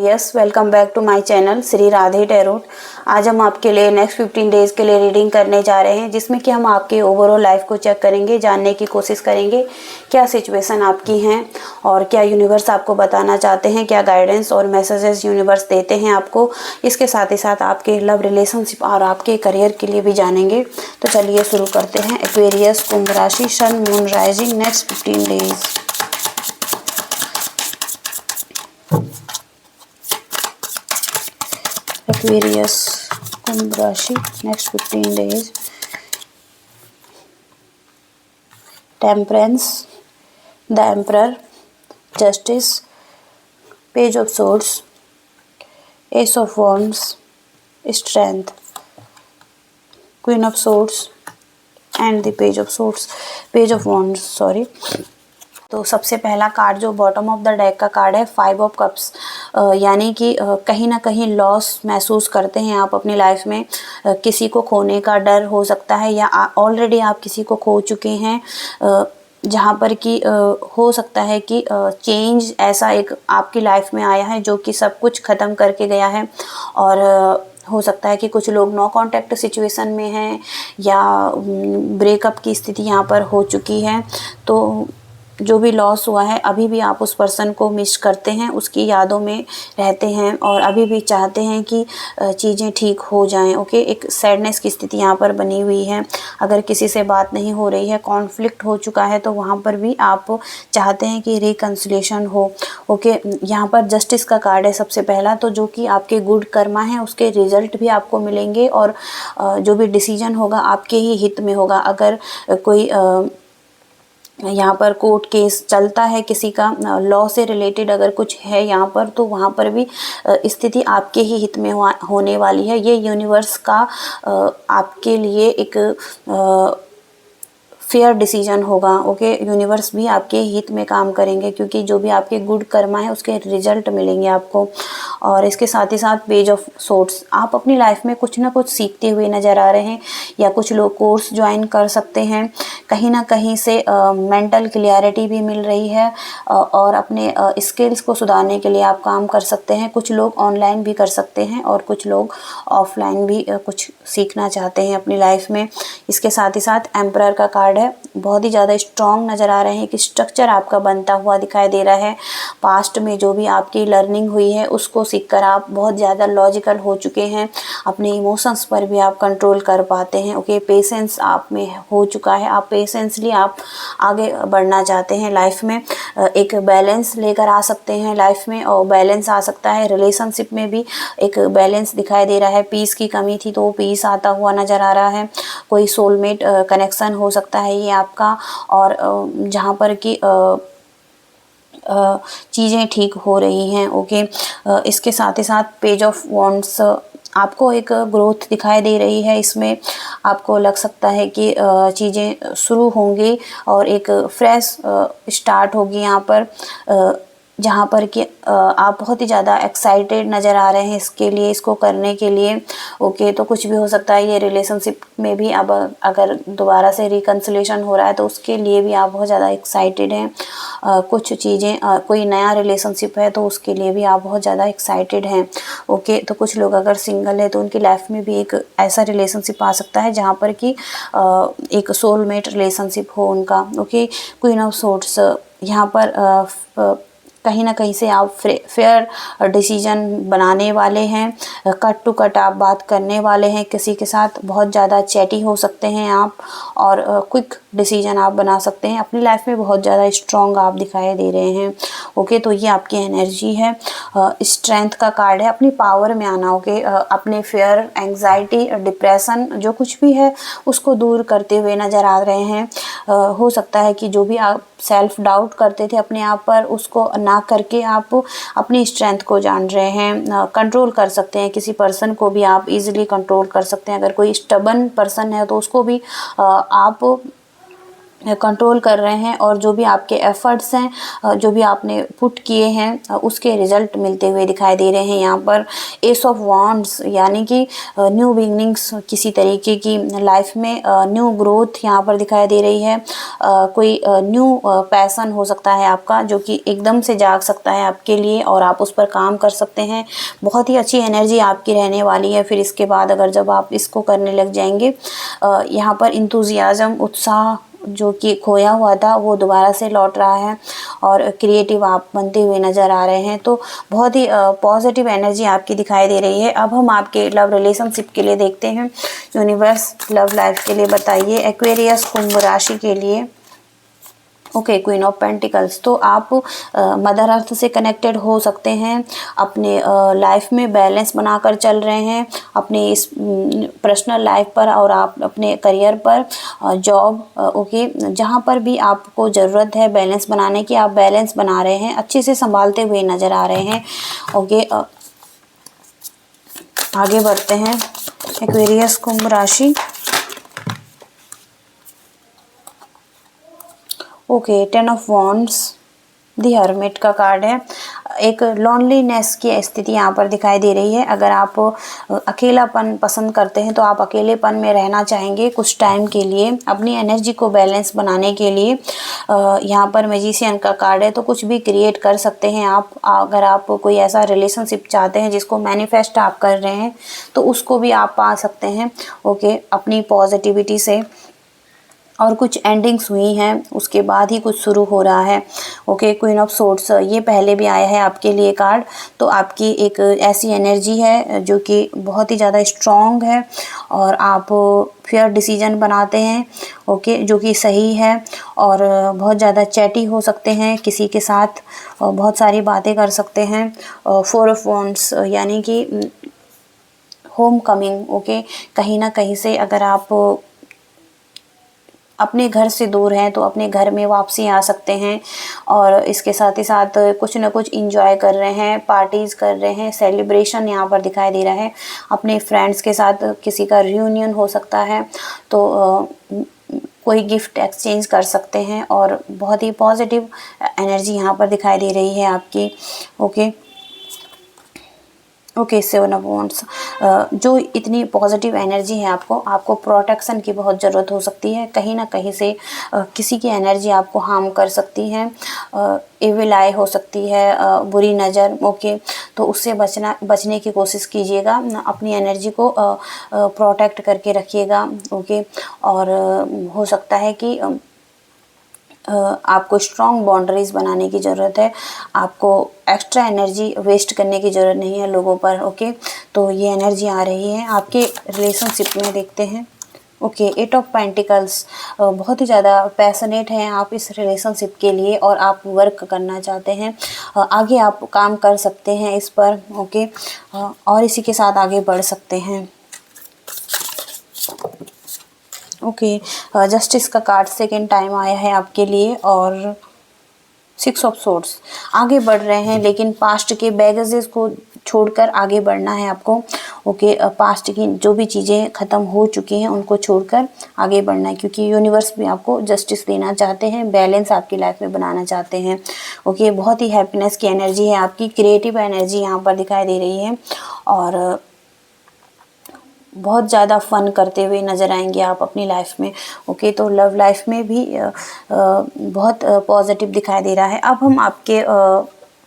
Aquarius, welcome back to my channel Shri Radhe Tarot. आज हम आपके लिए नेक्स्ट 15 डेज़ के लिए रीडिंग करने जा रहे हैं, जिसमें कि हम आपके ओवरऑल लाइफ को चेक करेंगे, जानने की कोशिश करेंगे क्या सिचुएशन आपकी हैं और क्या यूनिवर्स आपको बताना चाहते हैं, क्या गाइडेंस और मैसेजेस यूनिवर्स देते हैं आपको। इसके साथ ही साथ आपके लव रिलेशनशिप और आपके करियर के लिए भी जानेंगे। तो चलिए शुरू करते हैं। एक्वेरियस, कुंभ राशि, sun, moon, rising, next 15 days. Aquarius, Kumbh राशि, next 15 days. Temperance, the emperor, justice, page of swords, ace of wands, strength, queen of swords and the page of swords, page of wands sorry. तो सबसे पहला card जो bottom of the deck का card है, 5 of cups, यानी कि कहीं ना कहीं लॉस महसूस करते हैं आप अपनी लाइफ में। किसी को खोने का डर हो सकता है या ऑलरेडी आप किसी को खो चुके हैं, जहाँ पर कि हो सकता है कि चेंज ऐसा एक आपकी लाइफ में आया है जो कि सब कुछ ख़त्म करके गया है। और हो सकता है कि कुछ लोग नो कांटेक्ट सिचुएशन में हैं या ब्रेकअप की स्थिति यहाँ पर हो चुकी है। तो जो भी लॉस हुआ है, अभी भी आप उस पर्सन को मिस करते हैं, उसकी यादों में रहते हैं और अभी भी चाहते हैं कि चीज़ें ठीक हो जाएं। ओके, एक सैडनेस की स्थिति यहाँ पर बनी हुई है। अगर किसी से बात नहीं हो रही है, कॉन्फ्लिक्ट हो चुका है, तो वहाँ पर भी आप चाहते हैं कि रिकन्सिलेशन हो। ओके, यहाँ पर जस्टिस का कार्ड है सबसे पहला, तो जो कि आपके गुड कर्मा है उसके रिजल्ट भी आपको मिलेंगे और जो भी डिसीजन होगा आपके ही हित में होगा। अगर कोई यहाँ पर कोर्ट केस चलता है, किसी का लॉ से रिलेटेड अगर कुछ है यहाँ पर, तो वहाँ पर भी स्थिति आपके ही हित में होने वाली है। ये यूनिवर्स का आपके लिए एक फेयर डिसीजन होगा। ओके, यूनिवर्स भी आपके हित में काम करेंगे क्योंकि जो भी आपके गुड कर्मा है उसके रिजल्ट मिलेंगे आपको। और इसके साथ ही साथ पेज ऑफ सोर्ड्स, आप अपनी लाइफ में कुछ ना कुछ सीखते हुए नज़र आ रहे हैं या कुछ लोग कोर्स ज्वाइन कर सकते हैं। कहीं ना कहीं से मेंटल क्लियरिटी भी मिल रही है और अपने स्किल्स को सुधारने के लिए आप काम कर सकते हैं। कुछ लोग ऑनलाइन भी कर सकते हैं और कुछ लोग ऑफलाइन भी कुछ सीखना चाहते हैं अपनी लाइफ में। इसके साथ ही साथ एम्परर का कार्ड है, बहुत ही ज़्यादा स्ट्रॉन्ग नज़र आ रहे हैं कि स्ट्रक्चर आपका बनता हुआ दिखाई दे रहा है। पास्ट में जो भी आपकी लर्निंग हुई है उसको सीखकर आप बहुत ज़्यादा लॉजिकल हो चुके हैं, अपने इमोशंस पर भी आप कंट्रोल कर पाते हैं। ओके, पेशेंस आप में हो चुका है, आप पेशेंसली आप आगे बढ़ना चाहते हैं लाइफ में। एक बैलेंस लेकर आ सकते हैं लाइफ में और बैलेंस आ सकता है रिलेशनशिप में भी। एक बैलेंस दिखाई दे रहा है, पीस की कमी थी तो वो पीस आता हुआ नज़र आ रहा है। कोई सोलमेट कनेक्शन हो सकता है ये आपका, और जहाँ पर कि चीज़ें ठीक हो रही हैं। ओके, इसके साथ ही साथ पेज ऑफ वॉन्ड्स, आपको एक ग्रोथ दिखाई दे रही है। इसमें आपको लग सकता है कि चीज़ें शुरू होंगी और एक फ्रेश स्टार्ट होगी यहाँ पर, जहाँ पर कि आप बहुत ही ज़्यादा एक्साइटेड नज़र आ रहे हैं इसके लिए, इसको करने के लिए। ओके, तो कुछ भी हो सकता है ये रिलेशनशिप में भी। अब अगर दोबारा से रिकन्सिलेशन हो रहा है तो उसके लिए भी आप बहुत ज़्यादा एक्साइटेड हैं। कुछ चीज़ें, कोई नया रिलेशनशिप है तो उसके लिए भी आप बहुत ज़्यादा एक्साइटेड हैं। ओके, तो कुछ लोग अगर सिंगल है तो उनकी लाइफ में भी एक ऐसा रिलेशनशिप आ सकता है जहाँ पर कि एक सोलमेट रिलेशनशिप हो उनका। ओके, क्वीन ऑफ सोर्ड्स, यहाँ पर कहीं ना कहीं से आप फेयर डिसीजन बनाने वाले हैं, कट टू कट आप बात करने वाले हैं किसी के साथ। बहुत ज़्यादा चैटी हो सकते हैं आप और क्विक डिसीजन आप बना सकते हैं। अपनी लाइफ में बहुत ज़्यादा स्ट्रॉन्ग आप दिखाई दे रहे हैं। ओके, तो ये आपकी एनर्जी है। स्ट्रेंथ का कार्ड है, अपनी पावर में आना। ओके, अपने फेयर, एंग्जाइटी, डिप्रेशन जो कुछ भी है उसको दूर करते हुए नज़र आ रहे हैं। हो सकता है कि जो भी आप सेल्फ डाउट करते थे अपने आप पर, उसको ना करके आप अपनी स्ट्रेंथ को जान रहे हैं, कंट्रोल कर सकते हैं। किसी पर्सन को भी आप इजीली कंट्रोल कर सकते हैं। अगर कोई स्टबन पर्सन है तो उसको भी आप कंट्रोल कर रहे हैं, और जो भी आपके एफर्ट्स हैं, जो भी आपने पुट किए हैं, उसके रिजल्ट मिलते हुए दिखाई दे रहे हैं। यहाँ पर एस ऑफ वॉन्ड्स यानी कि न्यू बिगनिंग्स, किसी तरीके की लाइफ में न्यू ग्रोथ यहाँ पर दिखाई दे रही है। कोई न्यू पैशन हो सकता है आपका, जो कि एकदम से जाग सकता है आपके लिए और आप उस पर काम कर सकते हैं। बहुत ही अच्छी एनर्जी आपकी रहने वाली है। फिर इसके बाद अगर जब आप इसको करने लग जाएंगे, यहाँ पर इंथुजियाज्म, उत्साह जो कि खोया हुआ था वो दोबारा से लौट रहा है, और क्रिएटिव आप बनते हुए नज़र आ रहे हैं। तो बहुत ही पॉजिटिव एनर्जी आपकी दिखाई दे रही है। अब हम आपके लव रिलेशनशिप के लिए देखते हैं। यूनिवर्स लव लाइफ के लिए बताइए, एक्वेरियस कुंभ राशि के लिए। Okay, queen of pentacles. तो आप मदर अर्थ से कनेक्टेड हो सकते हैं, अपने लाइफ में बैलेंस बनाकर चल रहे हैं, अपने इस पर्सनल लाइफ पर और आप अपने करियर पर, जॉब, ओके, जहाँ पर भी आपको ज़रूरत है बैलेंस बनाने की, आप बैलेंस बना रहे हैं, अच्छे से संभालते हुए नज़र आ रहे हैं। ओके, आगे बढ़ते हैं। एक्वेरियस कुंभ राशि। Okay, 10 of wands, the hermit का कार्ड है। एक लॉनलीनेस की स्थिति यहाँ पर दिखाई दे रही है। अगर आप अकेलापन पसंद करते हैं तो आप अकेलेपन में रहना चाहेंगे कुछ टाइम के लिए, अपनी एनर्जी को बैलेंस बनाने के लिए। यहाँ पर मैजिशियन का कार्ड है, तो कुछ भी क्रिएट कर सकते हैं आप। अगर आप कोई ऐसा रिलेशनशिप चाहते हैं जिसको मैनिफेस्ट आप कर रहे हैं, तो उसको भी आप पा सकते हैं। ओके, अपनी पॉजिटिविटी से। और कुछ एंडिंग्स हुई हैं, उसके बाद ही कुछ शुरू हो रहा है। ओके, क्वीन ऑफ सोर्ड्स, ये पहले भी आया है आपके लिए कार्ड। तो आपकी एक ऐसी एनर्जी है जो कि बहुत ही ज़्यादा स्ट्रॉन्ग है, और आप फेयर डिसीजन बनाते हैं, ओके, जो कि सही है। और बहुत ज़्यादा चैटी हो सकते हैं किसी के साथ, और बहुत सारी बातें कर सकते हैं। 4 ऑफ वॉन्ड्स यानी कि होम कमिंग। ओके, कहीं ना कहीं से अगर आप अपने घर से दूर हैं तो अपने घर में वापसी आ सकते हैं, और इसके साथ ही साथ कुछ ना कुछ इंजॉय कर रहे हैं, पार्टीज़ कर रहे हैं, सेलिब्रेशन यहाँ पर दिखाई दे रहा है। अपने फ्रेंड्स के साथ किसी का रियूनियन हो सकता है, तो कोई गिफ्ट एक्सचेंज कर सकते हैं, और बहुत ही पॉजिटिव एनर्जी यहाँ पर दिखाई दे रही है आपकी। Okay, okay, 7 of wands. जो इतनी पॉजिटिव एनर्जी है आपको प्रोटेक्शन की बहुत ज़रूरत हो सकती है। कहीं ना कहीं से किसी की एनर्जी आपको हार्म कर सकती है, एविल आई हो सकती है, बुरी नज़र। ओके, तो उससे बचने की कोशिश कीजिएगा, अपनी एनर्जी को प्रोटेक्ट करके रखिएगा। ओके, और हो सकता है कि आपको स्ट्रॉन्ग बाउंड्रीज बनाने की ज़रूरत है, आपको एक्स्ट्रा एनर्जी वेस्ट करने की ज़रूरत नहीं है लोगों पर। ओके, तो ये एनर्जी आ रही है आपके रिलेशनशिप में। देखते हैं। ओके, 8 ऑफ पेंटिकल्स, बहुत ही ज़्यादा पैशनेट हैं आप इस रिलेशनशिप के लिए, और आप वर्क करना चाहते हैं, आगे आप काम कर सकते हैं इस पर। ओके, और इसी के साथ आगे बढ़ सकते हैं। ओके, जस्टिस का कार्ड सेकेंड टाइम आया है आपके लिए, और 6 ऑफ सोर्ड्स। आगे बढ़ रहे हैं, लेकिन पास्ट के बैगेजेस को छोड़कर आगे बढ़ना है आपको। ओके, पास्ट की जो भी चीज़ें ख़त्म हो चुकी हैं उनको छोड़कर आगे बढ़ना है, क्योंकि यूनिवर्स भी आपको जस्टिस देना चाहते हैं, बैलेंस आपकी लाइफ में बनाना चाहते हैं। ओके, बहुत ही हैप्पीनेस की एनर्जी है आपकी, क्रिएटिव एनर्जी यहाँ पर दिखाई दे रही है, और बहुत ज़्यादा फन करते हुए नज़र आएंगे आप अपनी लाइफ में। ओके, तो लव लाइफ में भी बहुत पॉजिटिव दिखाई दे रहा है। अब हम आपके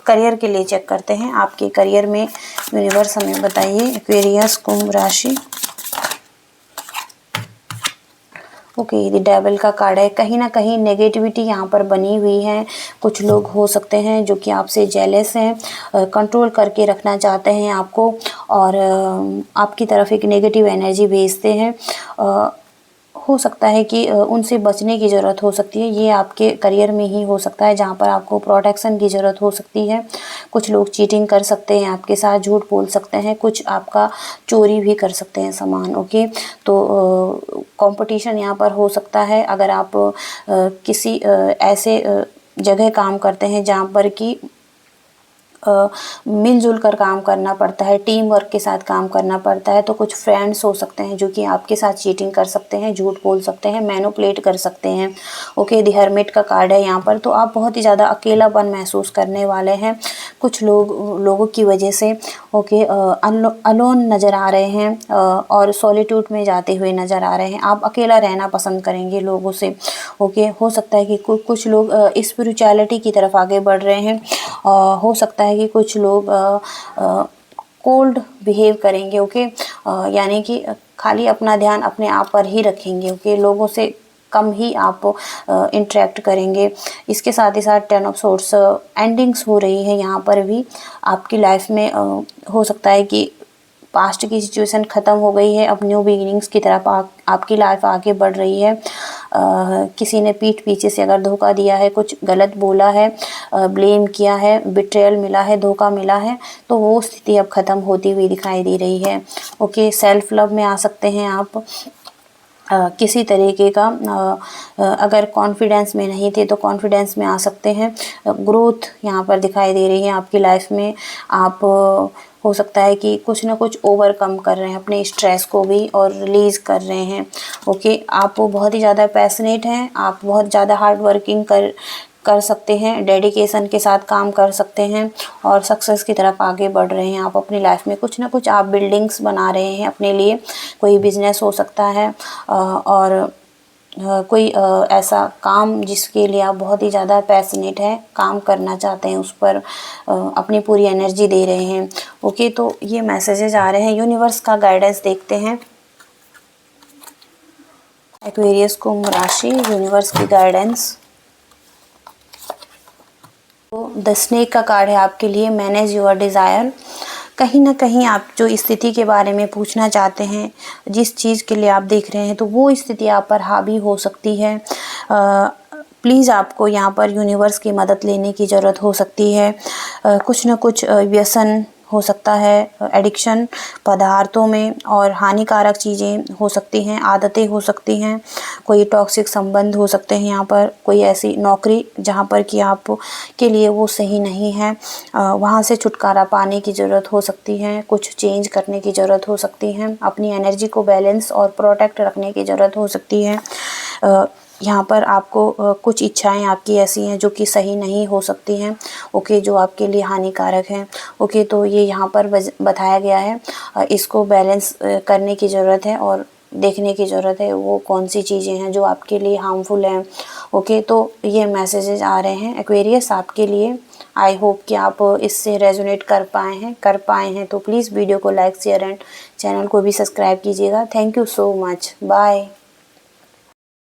करियर के लिए चेक करते हैं। आपके करियर में यूनिवर्स हमें बताइए, एक्वेरियस कुंभ राशि। ओके, द डेविल का कार्ड है। कहीं ना कहीं नेगेटिविटी यहाँ पर बनी हुई है। कुछ लोग हो सकते हैं जो कि आपसे जेलस हैं, कंट्रोल करके रखना चाहते हैं आपको, और आपकी तरफ एक नेगेटिव एनर्जी भेजते हैं। हो सकता है कि उनसे बचने की ज़रूरत हो सकती है। ये आपके करियर में ही हो सकता है जहाँ पर आपको प्रोटेक्शन की ज़रूरत हो सकती है। कुछ लोग चीटिंग कर सकते हैं आपके साथ, झूठ बोल सकते हैं, कुछ आपका चोरी भी कर सकते हैं सामान। ओके, तो कंपटीशन यहाँ पर हो सकता है। अगर आप किसी ऐसे जगह काम करते हैं जहाँ पर कि मिलजुल कर काम करना पड़ता है, टीम वर्क के साथ काम करना पड़ता है। तो कुछ फ्रेंड्स हो सकते हैं जो कि आपके साथ चीटिंग कर सकते हैं, झूठ बोल सकते हैं, मैनिपुलेट कर सकते हैं। ओके, द हर्मिट का कार्ड है यहाँ पर। तो आप बहुत ही ज़्यादा अकेलापन महसूस करने वाले हैं कुछ लोगों की वजह से। ओके, अलोन नज़र आ रहे हैं और सॉलिट्यूड में जाते हुए नज़र आ रहे हैं। आप अकेला रहना पसंद करेंगे लोगों से। ओके, हो सकता है कि कुछ लोग स्पिरिचुअलिटी की तरफ आगे बढ़ रहे हैं। हो सकता है कि कुछ लोग कोल्ड बिहेव करेंगे। ओके, यानी कि खाली अपना ध्यान अपने आप पर ही रखेंगे। ओके, लोगों से कम ही आप इंटरेक्ट करेंगे। इसके साथ ही साथ 10 ऑफ सोर्ड्स एंडिंग्स हो रही है यहाँ पर भी आपकी लाइफ में। हो सकता है कि पास्ट की सिचुएशन ख़त्म हो गई है, अब न्यू बिगिनिंग्स की तरफ आपकी लाइफ आगे बढ़ रही है। किसी ने पीठ पीछे से अगर धोखा दिया है, कुछ गलत बोला है, ब्लेम किया है, बिट्रेयल मिला है, धोखा मिला है, तो वो स्थिति अब ख़त्म होती हुई दिखाई दे रही है। ओके, सेल्फ लव में आ सकते हैं आप। किसी तरीके का अगर कॉन्फिडेंस में नहीं थे तो कॉन्फिडेंस में आ सकते हैं। ग्रोथ यहाँ पर दिखाई दे रही है आपकी लाइफ में। आप हो सकता है कि कुछ ना कुछ ओवरकम कर रहे हैं अपने स्ट्रेस को भी और रिलीज़ कर रहे हैं। ओके, आप बहुत ही ज़्यादा पैशनेट हैं, आप बहुत ज़्यादा हार्ड वर्किंग कर सकते हैं, डेडिकेशन के साथ काम कर सकते हैं और सक्सेस की तरफ आगे बढ़ रहे हैं। आप अपनी लाइफ में कुछ ना कुछ आप बिल्डिंग्स बना रहे हैं अपने लिए। कोई बिजनेस हो सकता है और कोई ऐसा काम जिसके लिए आप बहुत ही ज़्यादा पैशनेट हैं, काम करना चाहते हैं, उस पर अपनी पूरी एनर्जी दे रहे हैं। ओके, तो ये मैसेजेस आ रहे हैं। यूनिवर्स का गाइडेंस देखते हैं। एक्वेरियस कुंभ राशि, यूनिवर्स की गाइडेंस। तो द स्नेक का कार्ड है आपके लिए, मैनेज योर डिज़ायर। कहीं ना कहीं आप जो स्थिति के बारे में पूछना चाहते हैं, जिस चीज़ के लिए आप देख रहे हैं, तो वो स्थिति आप पर हावी हो सकती है। प्लीज़ आपको यहाँ पर यूनिवर्स की मदद लेने की ज़रूरत हो सकती है। कुछ ना कुछ व्यसन हो सकता है, एडिक्शन पदार्थों में और हानिकारक चीज़ें हो सकती हैं, आदतें हो सकती हैं, कोई टॉक्सिक संबंध हो सकते हैं यहाँ पर, कोई ऐसी नौकरी जहाँ पर कि आप के लिए वो सही नहीं है, वहाँ से छुटकारा पाने की ज़रूरत हो सकती है, कुछ चेंज करने की ज़रूरत हो सकती है, अपनी एनर्जी को बैलेंस और प्रोटेक्ट रखने की ज़रूरत हो सकती है। यहाँ पर आपको कुछ इच्छाएं आपकी ऐसी हैं जो कि सही नहीं हो सकती हैं। ओके, जो आपके लिए हानिकारक हैं। ओके, तो ये यहाँ पर बताया गया है। इसको बैलेंस करने की ज़रूरत है और देखने की ज़रूरत है वो कौन सी चीज़ें हैं जो आपके लिए हार्मफुल हैं। ओके, तो ये मैसेजेस आ रहे हैं एक्वेरियस आपके लिए। आई होप कि आप इससे रेजोनेट कर पाए हैं। तो प्लीज़ वीडियो को लाइक, शेयर एंड चैनल को भी सब्सक्राइब कीजिएगा। Thank you so much. Bye.